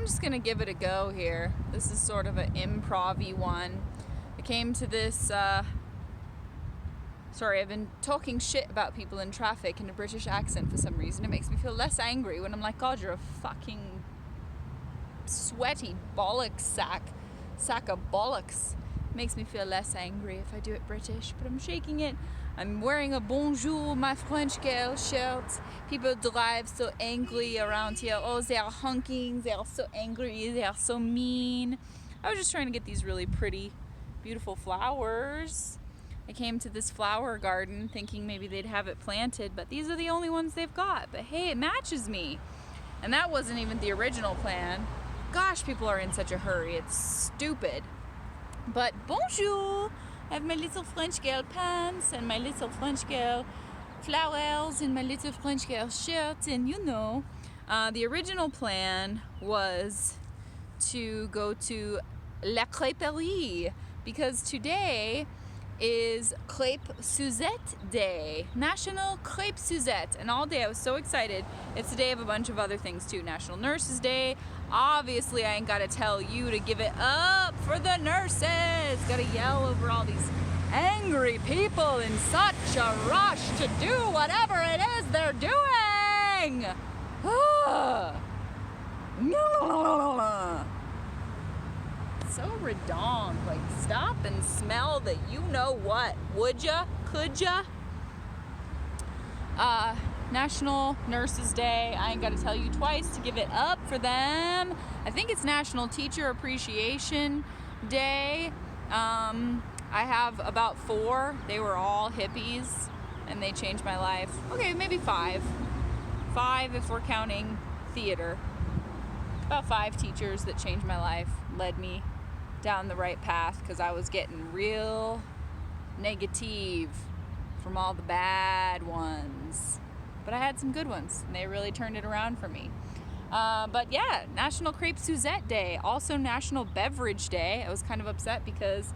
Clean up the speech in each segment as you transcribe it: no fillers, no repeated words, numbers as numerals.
just gonna give it a go here. This is sort of an improv-y one. I came to this, sorry, I've been talking shit about people in traffic in a British accent for some reason. It makes me feel less angry when I'm like, God, you're a fucking sweaty bollocks sack of bollocks. It makes me feel less angry if I do it British, but I'm shaking it. I'm wearing a Bonjour, my French girl shirt. People drive so angry around here. Oh, they are honking, they are so angry, they are so mean. I was just trying to get these really pretty, beautiful flowers. I came to this flower garden thinking maybe they'd have it planted, but these are the only ones they've got. But hey, it matches me. And that wasn't even the original plan. Gosh, people are in such a hurry. It's stupid. But bonjour! I have my little French girl pants and my little French girl flowers and my little French girl shirt. And you know, the original plan was to go to La Crêperie because today is Crêpe Suzette Day, National Crêpe Suzette, and all day I was so excited. It's the day of a bunch of other things too. National Nurses Day. Obviously, I ain't gotta tell you to give it up for the nurses. Gotta yell over all these angry people in such a rush to do whatever it is they're doing. So redonk, like stop and smell the you know what, would ya, could ya? National Nurses Day, I ain't gotta tell you twice to give it up for them. I think it's National Teacher Appreciation Day. I have about 4, they were all hippies and they changed my life. Okay, maybe 5 if we're counting theater. About 5 teachers that changed my life, led me down the right path because I was getting real negative from all the bad ones. But I had some good ones and they really turned it around for me. But yeah, National Crêpe Suzette Day, also National Beverage Day. I was kind of upset because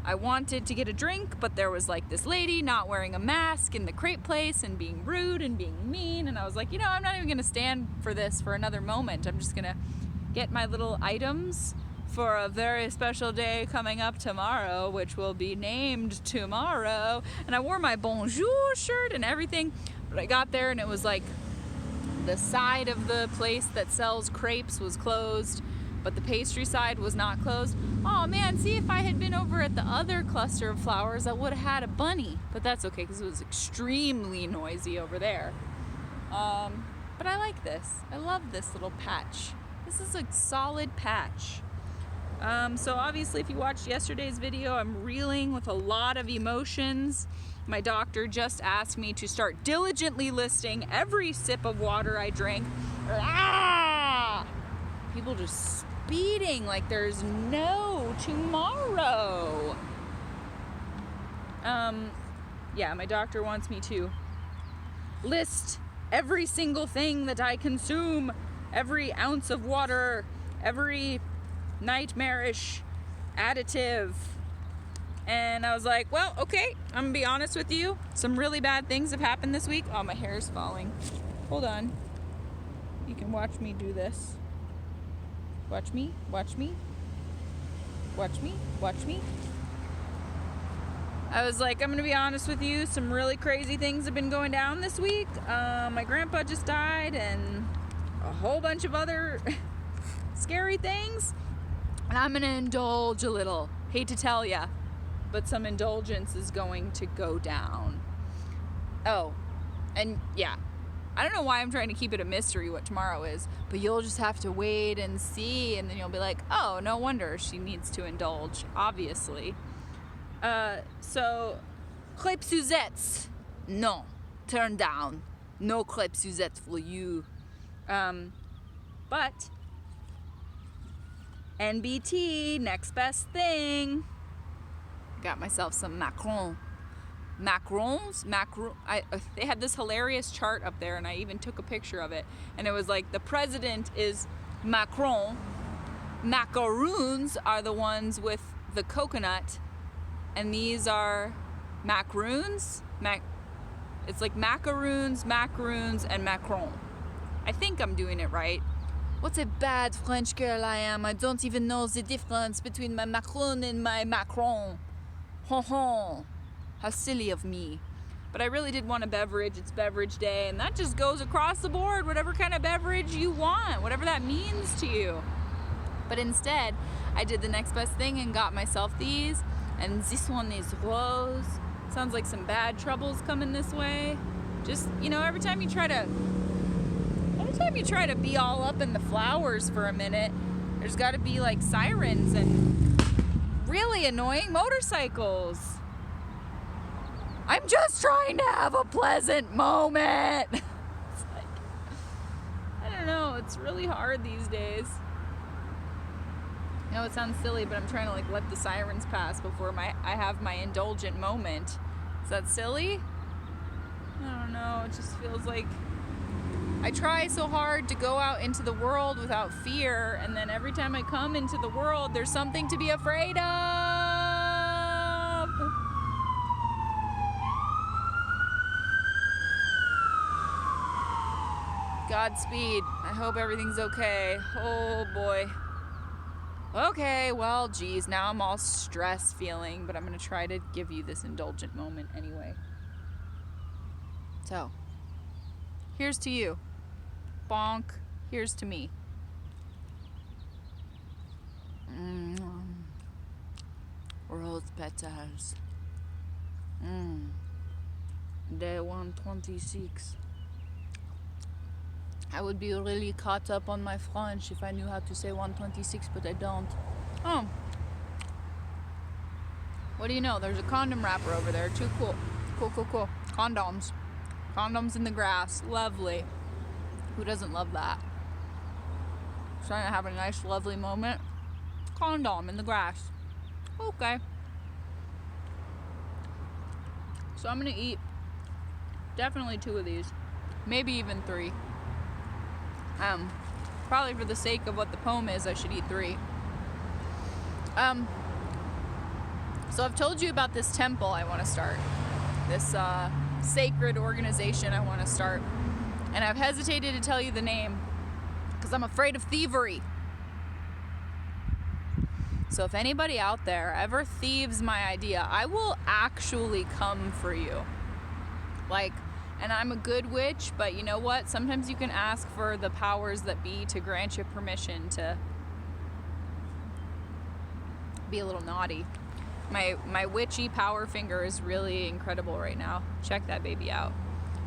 I wanted to get a drink, but there was like this lady not wearing a mask in the crepe place and being rude and being mean. And I was like, you know, I'm not even gonna stand for this for another moment. I'm just gonna get my little items for a very special day coming up tomorrow, which will be named tomorrow. And I wore my Bonjour shirt and everything, but I got there and it was like the side of the place that sells crepes was closed, but the pastry side was not closed. Oh man, see, if I had been over at the other cluster of flowers, I would have had a bunny, but that's okay because it was extremely noisy over there. But I like this. I love this little patch. This is a solid patch. So obviously if you watched yesterday's video, I'm reeling with a lot of emotions. My doctor just asked me to start diligently listing every sip of water I drink. People just speeding like there's no tomorrow. Yeah, my doctor wants me to list every single thing that I consume, every ounce of water, every nightmarish additive. And I was like, well, okay, I'm gonna be honest with you. Some really bad things have happened this week. Oh, my hair is falling. Hold on. You can watch me do this. Watch me, watch me. Watch me, watch me. I was like, I'm gonna be honest with you. Some really crazy things have been going down this week. My grandpa just died and a whole bunch of other scary things. And I'm gonna indulge a little. Hate to tell ya, but some indulgence is going to go down. Oh, and yeah, I don't know why I'm trying to keep it a mystery what tomorrow is, but you'll just have to wait and see, and then you'll be like, oh, no wonder she needs to indulge, obviously. So, crêpe Suzettes, no, turn down. No crêpe Suzette for you. But NBT, next best thing. Got myself some macarons. They had this hilarious chart up there and I even took a picture of it. And it was like the president is Macron. Macaroons are the ones with the coconut. And these are macaroons. It's like macaroons, and Macron. I think I'm doing it right. What a bad French girl I am. I don't even know the difference between my Macron and my Macron. How silly of me. But I really did want a beverage. It's beverage day, and that just goes across the board, whatever kind of beverage you want, whatever that means to you. But instead, I did the next best thing and got myself these, and this one is rose. Sounds like some bad troubles coming this way. Just, every time you try to be all up in the flowers for a minute, there's got to be like sirens and really annoying motorcycles. I'm just trying to have a pleasant moment. It's like, I don't know, it's really hard these days. I know it sounds silly, but I'm trying to let the sirens pass before I have my indulgent moment. Is that silly? I don't know, it just feels like I try so hard to go out into the world without fear, and then every time I come into the world, there's something to be afraid of. Godspeed. I hope everything's okay. Oh boy. Okay, well, geez, now I'm all stress feeling, but I'm going to try to give you this indulgent moment anyway. So, here's to you. Bonk. Here's to me. Rose petals. Day 126. I would be really caught up on my French if I knew how to say 126, but I don't. Oh. What do you know? There's a condom wrapper over there. Too cool. Cool. Condoms. Condoms in the grass. Lovely. Who doesn't love that? Trying to have a nice, lovely moment. Condom in the grass. Okay. So I'm going to eat definitely 2 of these. Maybe even 3. Probably for the sake of what the poem is, I should eat 3. So I've told you about this temple I want to start. This sacred organization I want to start. And I've hesitated to tell you the name because I'm afraid of thievery. So if anybody out there ever thieves my idea, I will actually come for you. And I'm a good witch, but you know what? Sometimes you can ask for the powers that be to grant you permission to be a little naughty. My witchy power finger is really incredible right now. Check that baby out.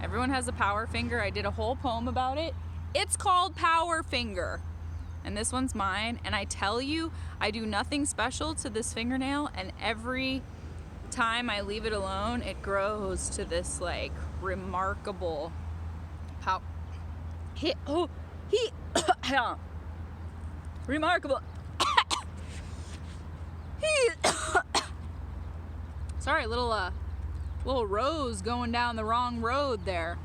Everyone has a power finger. I did a whole poem about it. It's called Power Finger. And this one's mine. And I tell you, I do nothing special to this fingernail, and every time I leave it alone, it grows to this remarkable remarkable sorry, little rose going down the wrong road there.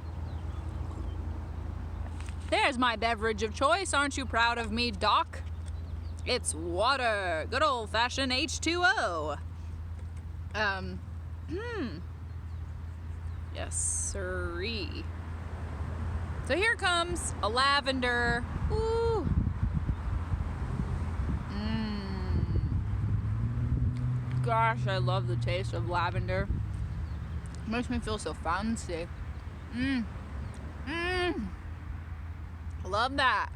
There's my beverage of choice. Aren't you proud of me, Doc? It's water. Good old-fashioned H2O. Yes, sirree. So here comes a lavender. Ooh. Gosh, I love the taste of lavender. It makes me feel so fancy. Love that.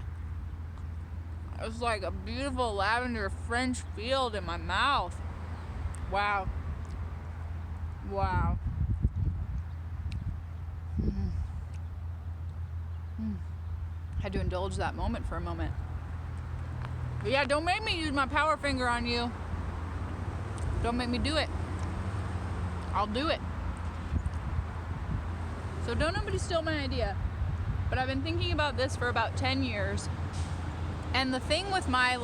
It's like a beautiful lavender French field in my mouth. Wow. Had to indulge that moment for a moment. But yeah, don't make me use my power finger on you. Don't make me do it. I'll do it. So don't nobody steal my idea. But I've been thinking about this for about 10 years. And the thing with my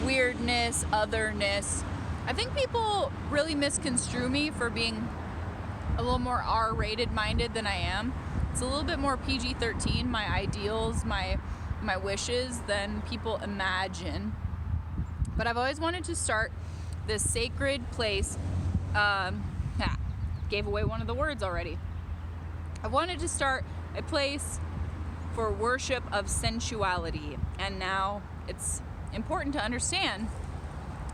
weirdness, otherness, I think people really misconstrue me for being a little more R-rated minded than I am. It's a little bit more PG-13, my ideals, my wishes than people imagine. But I've always wanted to start this sacred place. Gave away one of the words already. I wanted to start a place for worship of sensuality. And now it's important to understand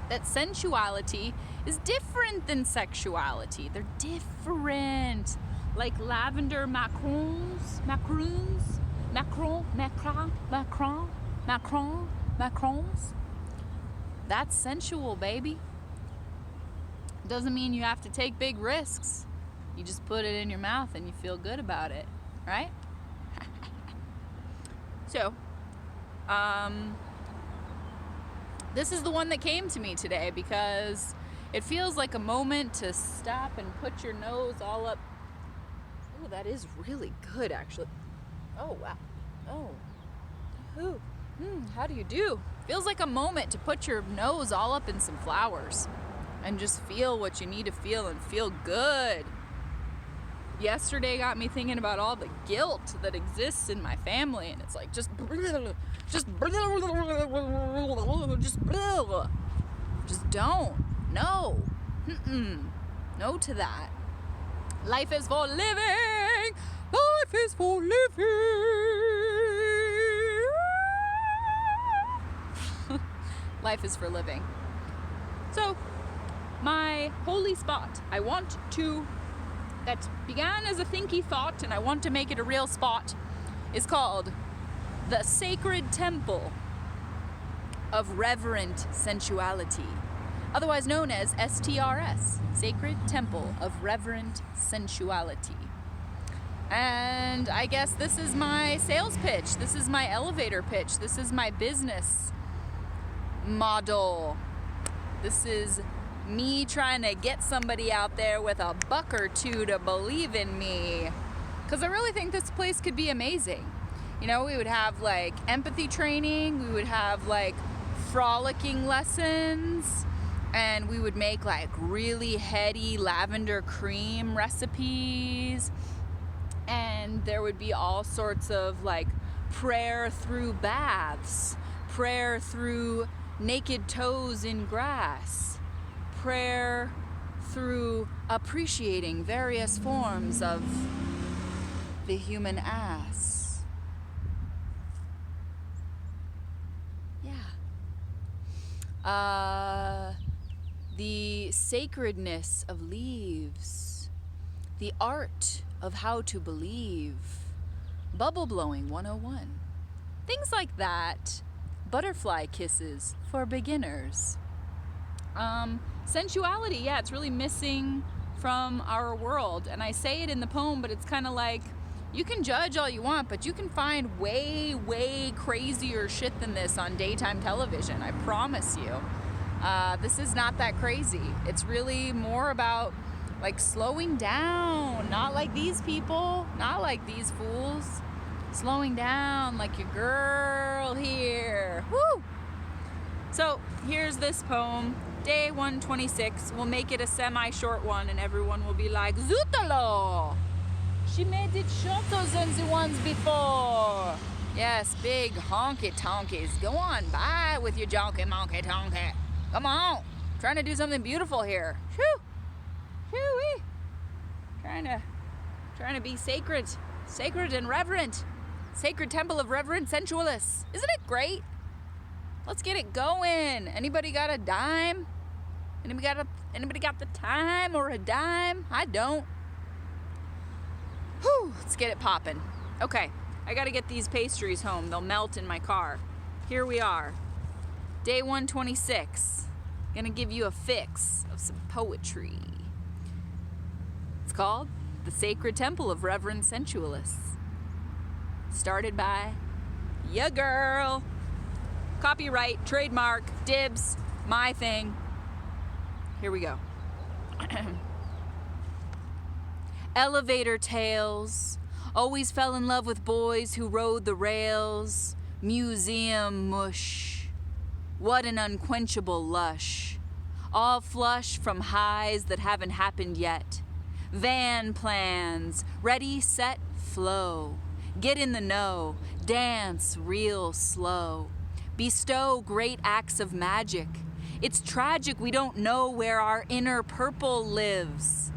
that sensuality is different than sexuality. They're different. Like lavender macarons. That's sensual, baby. Doesn't mean you have to take big risks. You just put it in your mouth and you feel good about it, right? So, this is the one that came to me today because it feels like a moment to stop and put your nose all up. Oh, that is really good, actually. Oh, wow. Oh. Ooh. How do you do? Feels like a moment to put your nose all up in some flowers and just feel what you need to feel and feel good. Yesterday got me thinking about all the guilt that exists in my family, and it's like just don't. No. No to that. Life is for living. Life is for living. Life is for living. So, my holy spot, that began as a thinky thought, and I want to make it a real spot, is called the Sacred Temple of Reverent Sensuality, otherwise known as STRS, Sacred Temple of Reverent Sensuality. And I guess this is my sales pitch. This is my elevator pitch. This is my business model. This is me trying to get somebody out there with a buck or two to believe in me. Because I really think this place could be amazing. You know, we would have like empathy training, we would have like frolicking lessons, and we would make like really heady lavender cream recipes. And there would be all sorts of like prayer through baths, prayer through naked toes in grass, prayer through appreciating various forms of the human ass. Yeah. The sacredness of leaves, the art of how to believe, bubble blowing 101, things like that. Butterfly kisses for beginners. Sensuality, yeah, it's really missing from our world. And I say it in the poem, but it's kind of like, you can judge all you want, but you can find way, way crazier shit than this on daytime television. I promise you. This is not that crazy. It's really more about like slowing down, not like these people, not like these fools. Slowing down like your girl here. Woo! So here's this poem, day 126. We'll make it a semi-short one, and everyone will be like, Zootalo! She made it shorter than the ones before. Yes, big honky tonkies. Go on by with your jonky monkey tonky. Come on. Trying to do something beautiful here. Shoo! Shoo-wee! Trying to be sacred and reverent. Sacred Temple of Reverent Sensualists. Isn't it great? Let's get it going. Anybody got a dime? Anybody got the time or a dime? I don't. Whew, let's get it popping. Okay, I gotta get these pastries home. They'll melt in my car. Here we are. Day 126. Gonna give you a fix of some poetry. It's called The Sacred Temple of Reverent Sensualists. Started by ya girl. Copyright, trademark, dibs, my thing. Here we go. Elevator tales. Always fell in love with boys who rode the rails. Museum mush. What an unquenchable lush. All flush from highs that haven't happened yet. Van plans. Ready, set, flow. Get in the know, dance real slow. Bestow great acts of magic. It's tragic we don't know where our inner purple lives.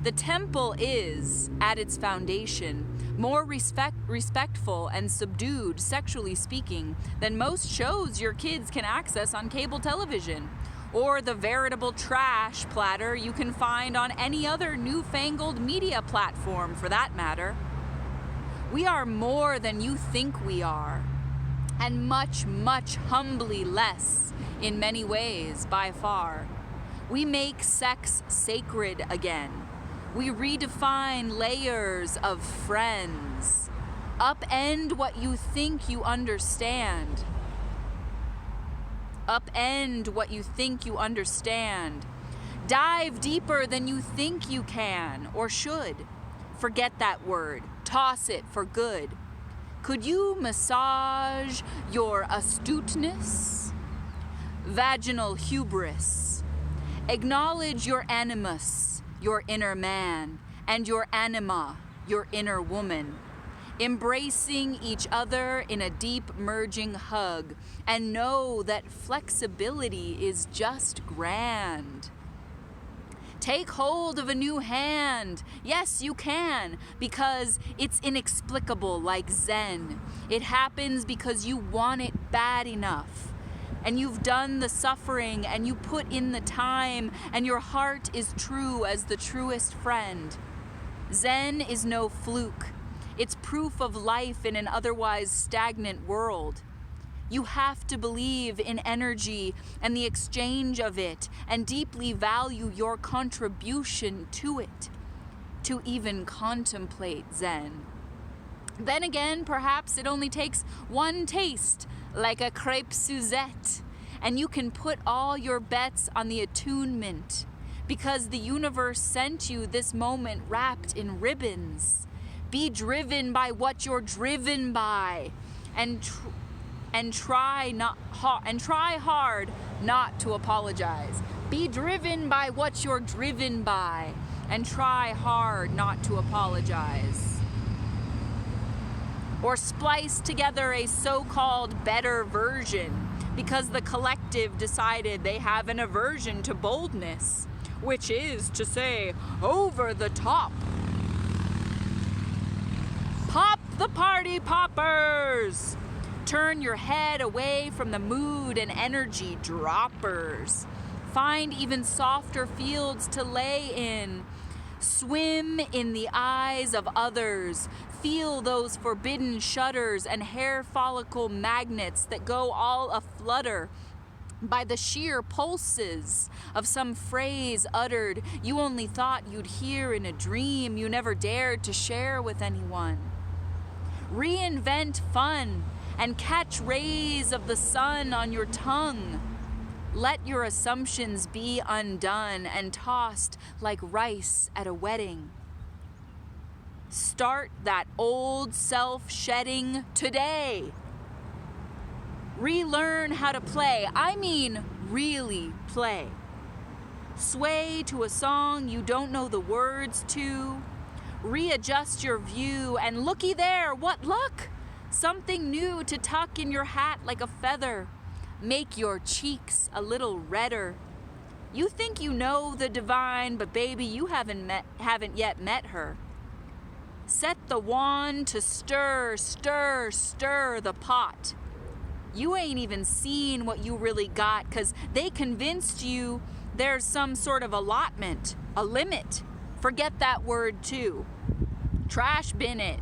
The temple is, at its foundation, more respect respectful and subdued, sexually speaking, than most shows your kids can access on cable television, or the veritable trash platter you can find on any other newfangled media platform for that matter. We are more than you think we are, and much, much humbly less in many ways by far. We make sex sacred again. We redefine layers of friends. Upend what you think you understand. Upend what you think you understand. Dive deeper than you think you can or should. Forget that word. Toss it for good. Could you massage your astuteness? Vaginal hubris. Acknowledge your animus, your inner man, and your anima, your inner woman. Embracing each other in a deep merging hug, and know that flexibility is just grand. Take hold of a new hand. Yes, you can, because it's inexplicable like Zen. It happens because you want it bad enough. And you've done the suffering, and you put in the time, and your heart is true as the truest friend. Zen is no fluke. It's proof of life in an otherwise stagnant world. You have to believe in energy and the exchange of it, and deeply value your contribution to it, to even contemplate Zen. Then again, perhaps it only takes one taste, like a crepe Suzette, and you can put all your bets on the attunement, because the universe sent you this moment wrapped in ribbons. Be driven by what you're driven by, and try hard not to apologize. Be driven by what you're driven by, and try hard not to apologize. Or splice together a so-called better version, because the collective decided they have an aversion to boldness, which is to say, over the top. Pop the party poppers! Turn your head away from the mood and energy droppers. Find even softer fields to lay in. Swim in the eyes of others. Feel those forbidden shudders and hair follicle magnets that go all aflutter by the sheer pulses of some phrase uttered you only thought you'd hear in a dream you never dared to share with anyone. Reinvent fun and catch rays of the sun on your tongue. Let your assumptions be undone and tossed like rice at a wedding. Start that old self-shedding today. Relearn how to play. I mean, really play. Sway to a song you don't know the words to. Readjust your view, and looky there, what luck! Something new to tuck in your hat like a feather. Make your cheeks a little redder. You think you know the divine, but baby, you haven't yet met her. Set the wand to stir, stir, stir the pot. You ain't even seen what you really got, 'cause they convinced you there's some sort of allotment, a limit. Forget that word too. Trash bin it.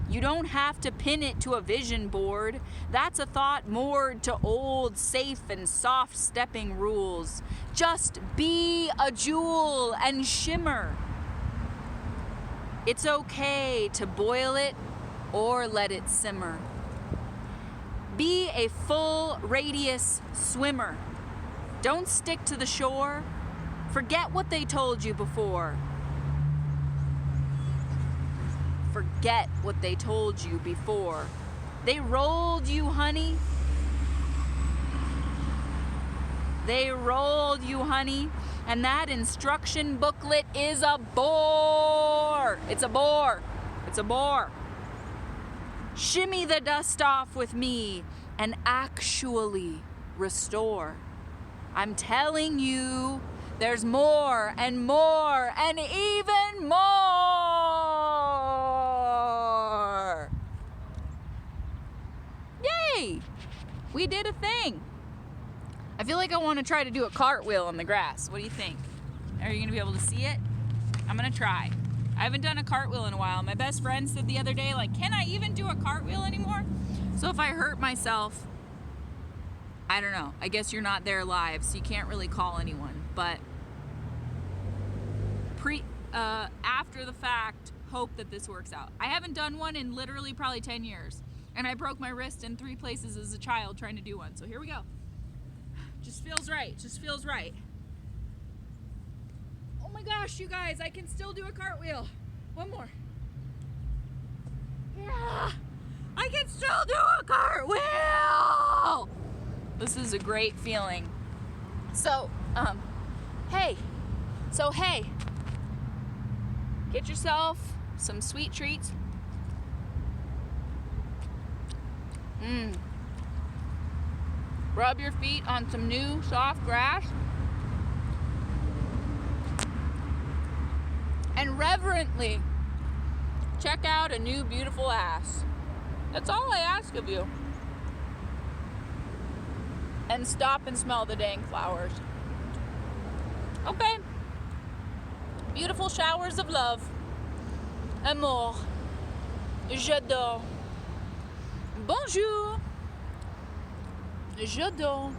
You don't have to pin it to a vision board. That's a thought moored to old, safe, and soft stepping rules. Just be a jewel and shimmer. It's okay to boil it or let it simmer. Be a full radius swimmer. Don't stick to the shore. Forget what they told you before. Forget what they told you before. They rolled you, honey. They rolled you, honey. And that instruction booklet is a bore. It's a bore. It's a bore. Shimmy the dust off with me and actually restore. I'm telling you, there's more and more and even more. We did a thing. I feel like I want to try to do a cartwheel in the grass. What do you think? Are you going to be able to see it? I'm going to try. I haven't done a cartwheel in a while. My best friend said the other day, like, can I even do a cartwheel anymore? So if I hurt myself, I don't know. I guess you're not there live, so you can't really call anyone. But after the fact, hope that this works out. I haven't done one in literally probably 10 years. And I broke my wrist in 3 places as a child trying to do one. So here we go. Just feels right. Just feels right. Oh my gosh, you guys, I can still do a cartwheel. One more. Yeah, I can still do a cartwheel. This is a great feeling. So, hey, get yourself some sweet treats. Rub your feet on some new soft grass. And reverently check out a new beautiful ass. That's all I ask of you. And stop and smell the dang flowers. Okay. Beautiful showers of love. Amour. J'adore. Bonjour. J'adore.